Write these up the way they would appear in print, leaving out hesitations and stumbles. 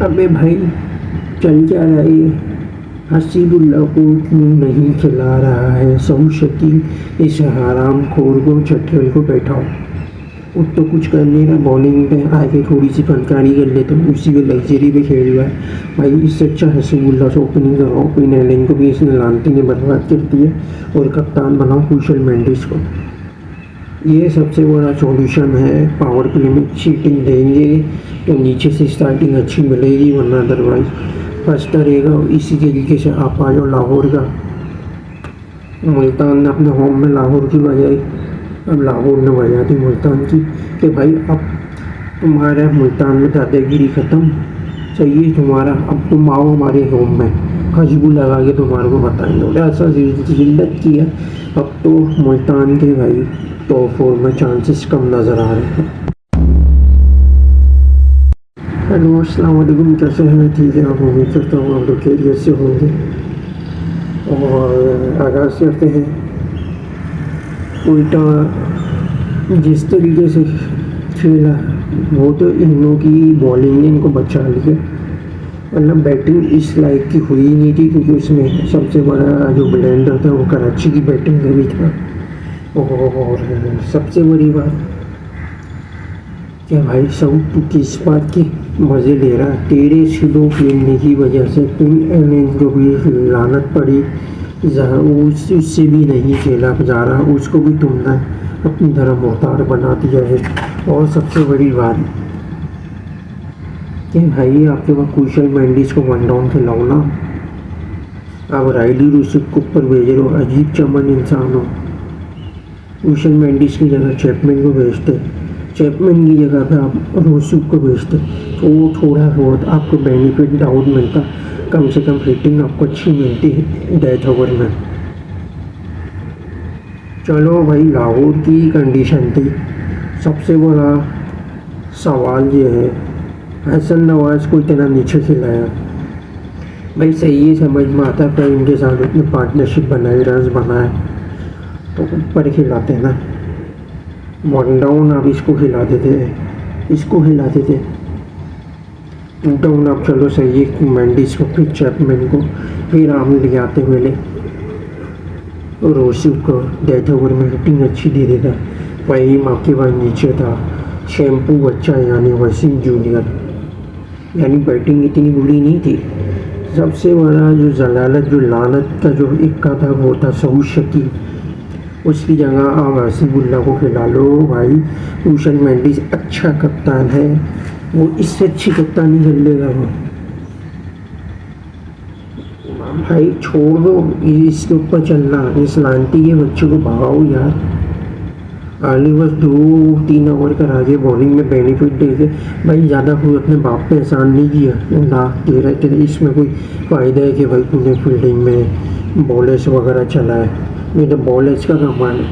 अबे भाई, चल क्या रहा है ये? हसीबुल्ला को क्यों नहीं खिला रहा है सऊ शकील? इस हराम खोर को चट्टेल को बैठाओ। वो तो कुछ कर नहीं रहा, बॉलिंग पे आके थोड़ी सी फनकारी कर लेते हैं, उसी में लग्जरी पे खेल रहा है भाई। इससे अच्छा हसीबुल्ला से ओपनिंग करो। ओपनिंग को भी इसने लानती ने बर्बाद कर दिया और कप्तान बनाओ कुशल मेंडिस को। ये सबसे बड़ा सॉल्यूशन है। पावर प्ले में चीटिंग देंगे तो नीचे से स्टार्टिंग अच्छी मिलेगी, वरना अदरवाइज फर्स्ट रहेगा। इसी तरीके से आप आ जाओ लाहौर का। मुल्तान ने अपने होम में लाहौर की बजाई अब लाहौर ने बजा दी मुल्तान की कि भाई अब तुम्हारा मुल्तान में दादागिरी ख़त्म, चाहिए तुम्हारा, अब तुम आओ हमारे होम में, खुशबू लगा के तुम्हारे को बताएंगे। और ऐसा जिल्लत किया। अब तो मुल्तान के भाई टॉप 4 में चांसेस कम नज़र आ रहे हैं। हेलो अस्सलाम वालेकुम, कैसे हैं? ठीक है, आप उम्मीद करता हूँ आप लोग खैरियत से होंगे। और आगाज़ करते हैं। उल्टा जिस तरीके से खेला वो तो इन्हों की बॉलिंग ने इनको बचा लिया, मतलब बैटिंग इस लाइक की हुई नहीं थी, क्योंकि उसमें सबसे बड़ा जो ब्लेंडर था वो कराची की बैटिंग में भी था। और सबसे बड़ी बात क्या भाई, सब तू किस बात के मज़े ले रहा है? तेरे स्लो खेलने की वजह से तुम एलन को भी लानत पड़ी, जहाँ उससे भी नहीं खेला जा रहा, उसको भी तुमने अपनी तरह मोहतार बना दिया है। और सबसे बड़ी बात कि भाई आपके पास कुशल मेंडिस को वन डाउन खिलाओ ना। आप राइडी रूसिक को ऊपर भेज रहे हो, अजीब चमन इंसान हो। कुशल मेंडिस की जगह चैपमैन को भेजते, चैपमैन की जगह पे आप रूसिक को भेजते तो थोड़ा बहुत आपको बेनिफिट डाउन मिलता, कम से कम रेटिंग आपको अच्छी मिलती है डेथ ओवर में। चलो भाई, लाहौर की कंडीशन थी। सबसे बड़ा सवाल ये है, हसन नवाज़ को इतना नीचे खिलाया भाई, सही है, समझ में आता है इनके साथ इतनी पार्टनरशिप बनाई, रन बनाए तो ऊपर खिलाते ना। वन डाउन आप इसको खिला देते, इसको खिला देते। टू डाउन आप चलो सही है, मेंडिस को, फिर चैपमैन को, फिर आप ले आते पहले रोसिक को, डेथ ओवर में हिटिंग अच्छी दे देता। वहीम आपके पास नीचे था, शैम्पू बच्चा यानी वसीम जूनियर, यानी बैटिंग इतनी बुरी नहीं थी। सबसे बड़ा जो जलालत, जो लानत का जो इक्का था वो था सऊ शकील। उसकी जगह आप हसीबुल्ला को खिला लो भाई। कुशल मेंडिस अच्छा कप्तान है, वो इससे अच्छी कप्तानी कर लेगा वो भाई। छोड़ दो इसके ऊपर चलना, इस लानती के बच्चे को भगाओ यार। आली बस 2-3 ओवर करा के बॉलिंग में बेनिफिट दे के भाई, ज़्यादा कोई अपने बाप पे एहसान नहीं किया ना दे रहे थे। इसमें कोई फ़ायदा है कि भाई तूने फील्डिंग में बॉलर्स वगैरह चला है? नहीं तो बॉलर्स का कमाल है।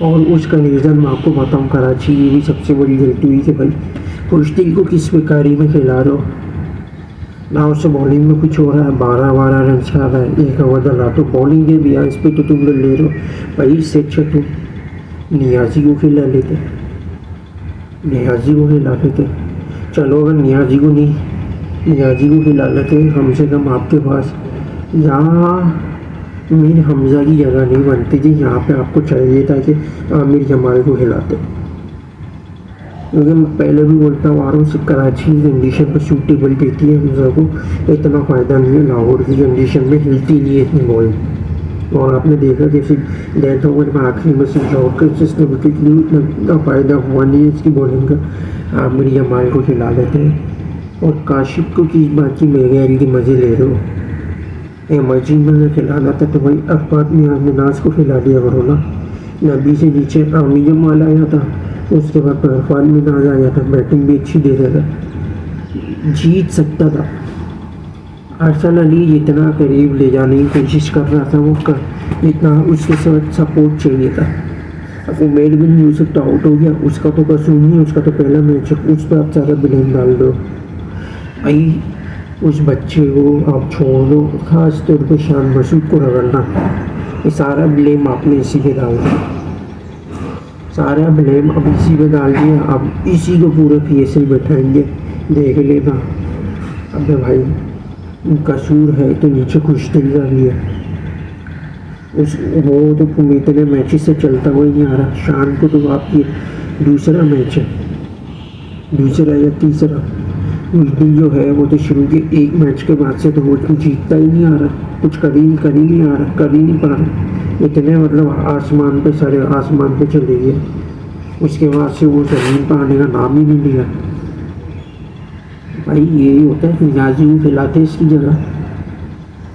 और उसका रीज़न मैं आपको बताऊँ, कराची की भी सबसे बड़ी गलती हुई कि भाई खुश्ती को किस बेकारी में खिला रहे हो ना। उससे बॉलिंग में कुछ हो रहा है, 12 रन छा रहा है, एक ओवर डला तो बॉलिंग के भी इस पे तो तुम लोग ले रहे हो भाई। इससे अच्छा तुम नियाजी को खिला लेते, नियाजी को खिला लेते। चलो अगर नियाजी को नहीं, नियाजी को खिला लेते, कम से कम आपके पास यहाँ मीर हमज़ा की जगह नहीं बनती थी। यहाँ पे आपको चाहिए था कि आमिर जमाल को खिलाते, क्योंकि मैं पहले भी बोलता हूँ आ रहा हूँ, कराची की कंडीशन पर सूटेबल कहती है हमज़ा को, इतना फ़ायदा नहीं है। लाहौर की कंडीशन में हिलती नहीं है इतनी बॉल। और आपने देखा कि फिर डेथ ओवर में आखिरी में सिर्फ शॉट कर जिसने विकेट ली, उतना फ़ायदा हुआ नहीं है इसकी बॉलिंग का। आमिर जमाल को खिला लेते हैं। और काशिफ को किस बात की मेरे की मज़े ले रहे हो? मर्जी में खिलाना था तो भाई अरफात मिनाज को खिला दिया करो ना। नबी से नीचे आमिर जमाल आया था, उसके बाद अरफात मिनाज आया था, बैटिंग भी अच्छी दे रहा था, जीत सकता था। अरसल अली जितना करीब ले जाने की कोशिश कर रहा था वो कर, जितना उसके साथ सपोर्ट चाहिए था। अब उमेर बिन यूसुफ तो आउट हो गया, उसका तो कसूर नहीं, उसका तो पहला मैच है, उस पर आप सारा ब्लेम डाल दो भाई। उस बच्चे को आप छोड़ दो, ख़ास तौर पर शान मसूद को रगड़ना, ये सारा ब्लेम आपने इसी पे डाल दिया, सारा ब्लेम अब इसी पे डाल दिया। अब इसी को पूरे PSL बैठाएंगे, देख लेना। अबे भाई कसूर है तो नीचे कुछ दिल का भी है। उस वो तो इतने मैचेस से चलता हुआ ही नहीं आ रहा। शाम को तो आपकी दूसरा मैच है, दूसरा या तीसरा। उस दिन जो है वो तो शुरू के एक मैच के बाद से तो वो जीतता ही नहीं आ रहा, कुछ कर ही नहीं आ रहा, कर ही नहीं पा रहा। इतने मतलब आसमान पे, सारे आसमान पे चले गए, उसके बाद से वो ज़मीन पर आने का नाम ही नहीं लिया। भाई यही होता है, मिजाजी को खिलाते इसकी जगह।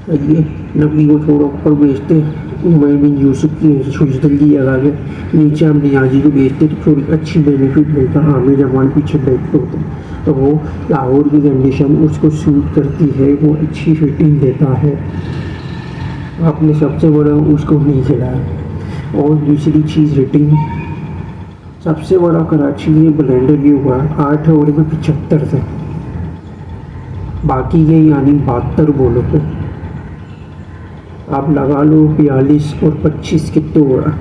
ये नबी को थोड़ा ऊपर बेचते, उमर बिन यूसुफ की सुजदल की जगह के नीचे हम नियाजी को बेचते तो थोड़ी अच्छी बेनिफिट मिलता। आमिर जमान पीछे बैठते होते तो वो लाहौर की कंडीशन उसको सूट करती है, वो अच्छी फिटिंग देता है। आपने सबसे बड़ा उसको नहीं खिलाया। और दूसरी चीज़ रेटिंग, सबसे बड़ा कराची ये ब्लेंडर ये हुआ 8 ओवर में 75 थे, बाकी ये यानी 72 बॉलों पे आप लगा लो 42 और 25 कितने हो रहा।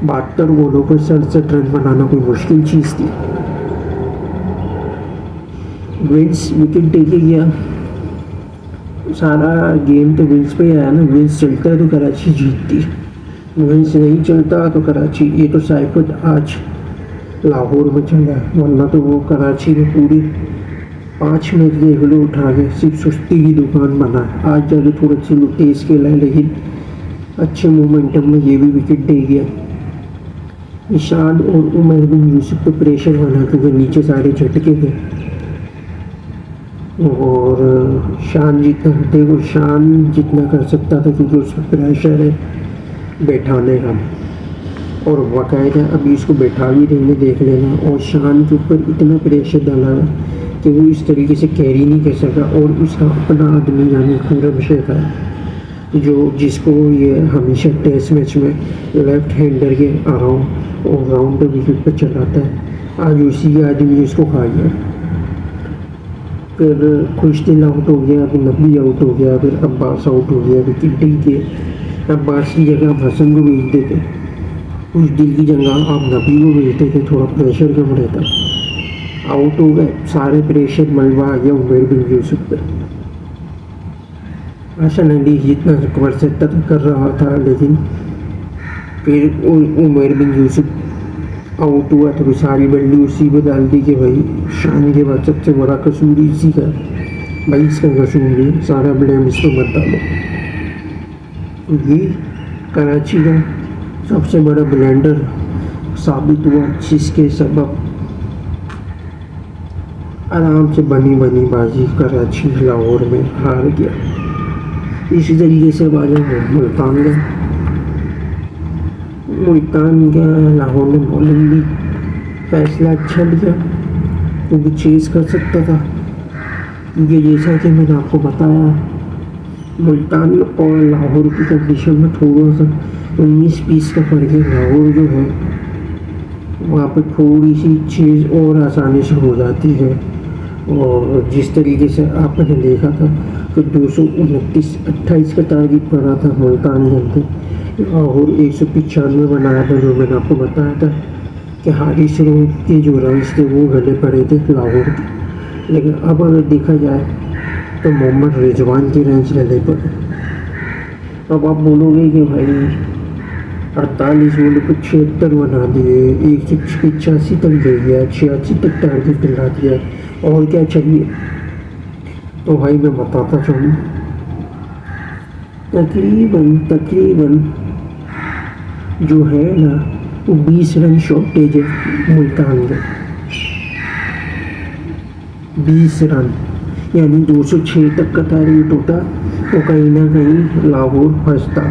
72 बॉलों पर 67 रन बनाना कोई मुश्किल चीज़ थी। विंस विकेट टेके गया, सारा गेम तो विंस पे आया ना। विंस चलता है तो कराची जीतती, विंस नहीं चलता तो कराची, ये तो साइफत आज लाहौर में चला है, वरना तो वो कराची में पूरी 5 मैच देख लो उठा के सिर्फ सुस्ती की दुकान बना है। आज जाके थोड़ा सी तेज़ खेला है, लेकिन अच्छे मोमेंटम में ये भी विकेट दे गया। ईशान और उमर बिन यूसुफ पे प्रेशर बना क्योंकि नीचे सारे झटके थे। और शान जितना, देखो शान जितना कर सकता था क्योंकि उस पर प्रेशर है बैठाने का, और बाकायदा अभी इसको बैठा भी देंगे देख लेना। और शान के ऊपर इतना प्रेशर डाला कि वो इस तरीके से कैरी नहीं कर सका। और उसका अपना आदमी यानी खुरम शेख है जो जिसको ये हमेशा टेस्ट मैच में लेफ्ट हैंडर के अराउंड और राउंड विकेट पर चलाता है, आज उसी आदमी उसको खा गया। फिर खुशदिल आउट हो गया, फिर नबी आउट हो गया, फिर अब्बास आउट हो गया विकेट के। अब्बास की जगह आप हसन को भेज देते, खुशदिल की जगह आप नबी को भेज देते, थोड़ा प्रेशर कम रहता। आउट हो गए, सारे प्रेशर मलबा आ गया उमर बिन यूसुफ पर। हसन अली जितना कर सकता था कर रहा था, लेकिन फिर उमर बिन यूसुफ आउट हुआ तो सारी बल्ली उसी पर डाल दी कि भाई शान के बाद सबसे बड़ा कसूर इसी का, भाई इसका कसूर नहीं, सारा ब्लेम इस पर मत डालो। ये कराची का सबसे बड़ा ब्लेंडर साबित हुआ, जिसके सबब आराम से बनी बाजी कराची लाहौर में हार गया। इसी तरीके से बाजा मुल्तान गया, लाहौर में बॉलिंग भी फैसला अच्छा लिया क्योंकि चेज़ कर सकता था। क्योंकि जैसा कि मैंने आपको बताया मुल्तान और लाहौर की कंडीशन में थोड़ा सा 19-20 का फ़र्क है। लाहौर जो है वहाँ पर थोड़ी सी चीज़ और आसानी से हो जाती है। और जिस तरीके से आपने देखा था कि 229-28 का टारगेट पड़ा था मुल्तान के अंदर, लाहौर 195 बनाया था, जो मैंने आपको बताया था कि हारिस रऊफ के जो रन्स थे वो गले पड़े थे लाहौर के। लेकिन अब अगर देखा जाए तो मोहम्मद रिजवान के रन्स गले पड़े। अब आप बोलोगे कि भाई 48 बोले को 76 बना दिए, 185 तक दे गया, 86 तक टारगेट दिला दिया, और क्या चाहिए। तो भाई मैं बताता चलूँ, तकरीबन जो है ना वो 20 रन शॉर्टेज है मुल्तान के, 20 रन यानी 206 तक का टारगेट होता तो कहीं ना कहीं लाहौर फंसता।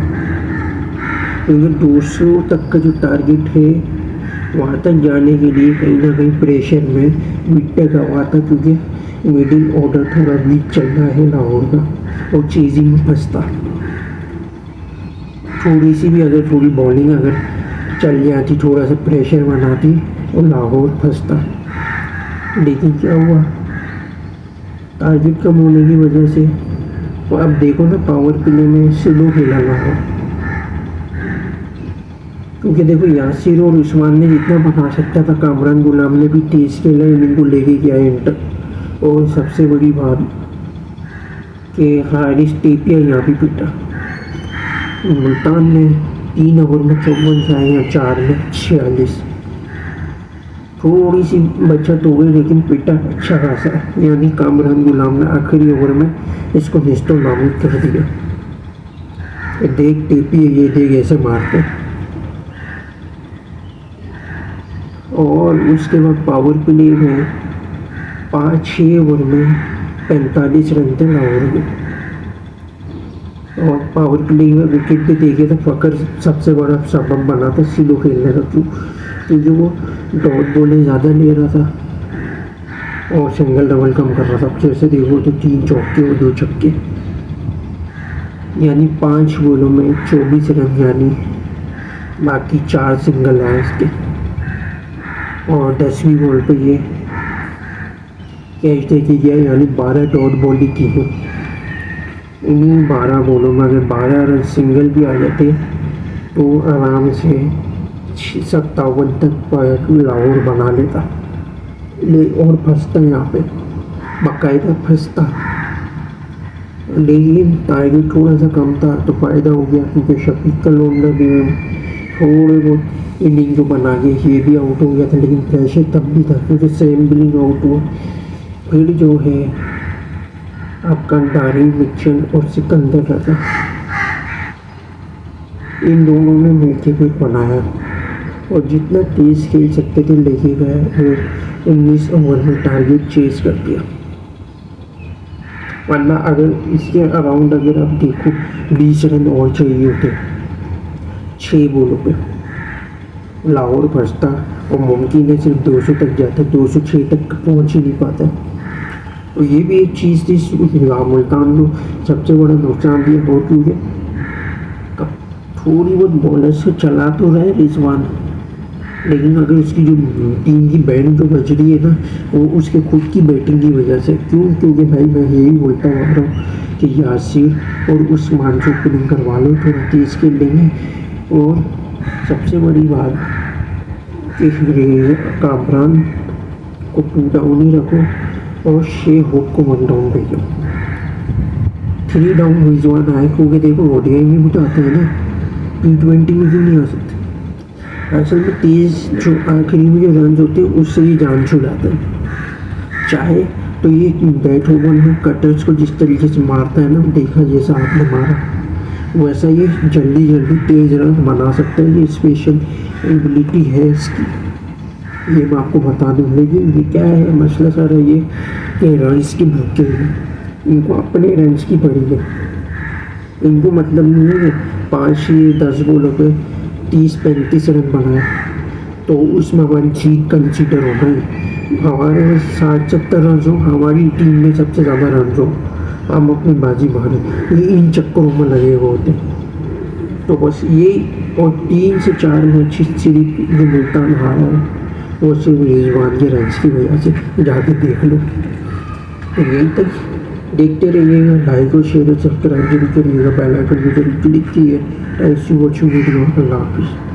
क्योंकि 200 तक का जो टारगेट है वहाँ तक जाने के लिए कहीं ना कहीं प्रेशर में विकेट हुआ था, क्योंकि मिडिल ऑर्डर थोड़ा वीक चल रहा है लाहौर का और चेजिंग में फंसता। थोड़ी सी भी अगर थोड़ी बॉलिंग अगर चल जाती, थोड़ा सा प्रेशर बनाती और लाहौर फंसता। लेकिन क्या हुआ, टारगेट कम होने की वजह से तो अब देखो ना पावर प्ले में स्लो खेला लाहौर, क्योंकि देखो यासिर और उस्मान ने जितना बना सकता था कामरान गुलाम ने भी तेज खेला, इनको लेके गया इंटर। और सबसे बड़ी बात कि हारिस टेपिया यहाँ भी पीटा। मुल्तान ने 3 ओवर में 54 जाए या 4 में 46, थोड़ी सी बचत हो गई लेकिन पीटा अच्छा खासा। यानी कामरान गुलाम ने आखिरी ओवर में इसको निस्तो नाबूद कर दिया। देख टेपिया, ये देख ऐसे मारते। और उसके बाद पावर प्ले में 5-6 ओवर में 45 रन थे लाहौर के। और पावर प्ले में विकेट भी देखे तो फ़कर सबसे बड़ा सबब बना था स्लो खेलने का। क्योंकि वो डॉट बॉलें ज़्यादा ले रहा था और सिंगल डबल कम कर रहा था। जैसे देखो तो 3 चौके और 2 छक्के, यानी 5 बॉलों में 24 रन, यानी बाकी 4 सिंगल आए इसके। और 10वीं बॉल पे ये कैच देखी गया, यानी 12 डॉट बॉल ही की है। इन्हीं 12 बॉलों में अगर 12 रन सिंगल भी आ जाते तो आराम से 57 तक लाहौर बना लेता। और फंसता यहाँ पे, बाकायदा फंसता। लेकिन टारगेट थोड़ा सा कम था तो फ़ायदा हो गया, क्योंकि शफीक का लोंडा भी थोड़े बहुत इनिंग जो बना के ये भी आउट हो गया था। लेकिन प्रेशर तब भी था क्योंकि सेम बिलिंग आउट हुआ। फिर जो है आपका डारी मिचल और सिकंदर रजा, इन दोनों ने मिलकर फिर बनाया और जितना तेज़ खेल सकते थे लेके गए और 19 ओवर में टारगेट चेज कर दिया। वरना अगर इसके अराउंड अगर आप देखो 20 रन और चाहिए होते 6 बॉलों पे, लाहौर फंसता और मुमकिन है सिर्फ 200 तक जाता, 206 तक पहुंच ही नहीं पाता। तो ये भी एक चीज़ थी मुल्तान को सबसे बड़ा नुकसान दिया हो, क्योंकि थोड़ी बहुत बॉलर से चला तो रहे रिजवान, लेकिन अगर उसकी जो टीम की बैंड जो बज रही है ना वो उसके खुद की बैटिंग की वजह से। क्योंकि भाई मैं यही बोलता आ रहा हूँ कि यासिर और उस्मान को ओपनिंग करवा लो, थोड़ा तेज़ खेल लेंगे। और सबसे बड़ी बात कि कामरान को 2 डाउन ही रखो और शे होप को 1 डाउन भेजो। 3 डाउन रिजवान आए, क्योंकि देखो ओडीआई में भी तो आते हैं ना, T20 में क्यों नहीं आ सकते। असल में तेज़ जो आखिरी में जो रन होते हैं उससे ही जान छुड़ाता है। चाहे तो ये बैट ओवर में कटर्स को जिस तरीके से मारता है ना, देखा जैसा आपने मारा वैसा ये जल्दी जल्दी तेज़ रन बना सकता है। ये स्पेशल एबिलिटी है इसकी, ये मैं आपको बता दूँ। लेकिन ये क्या है मसला सारा ये कि रन्स की भूखे हैं, इनको अपने रन्स की पड़ी है। इनको मतलब नहीं है 5-10 बॉलों पे 30-35 रन बनाए तो उसमें हमारी जीत कंसिडर हो गई। हमारे 60-70 रन हो, हमारी टीम में सबसे ज़्यादा रन हो, हम अपनी बाजी मारे, ये इन चक्करों में लगे हुए होते। तो बस ये, और 3 से 4 मैच सीरीज जो मुल्तान हारा है वो सिर्फ रिजवान के रन की वजह से, जाके देख लो। तो यही तक देखते रहिएगा, लाइक और शेयर और सब्सक्राइब जरूर करिएगा, बेल आइकन भी जरूर क्लिक कीजिए। थैंक्स फॉर वॉचिंग वीडियो, अल्लाह हाफिज़।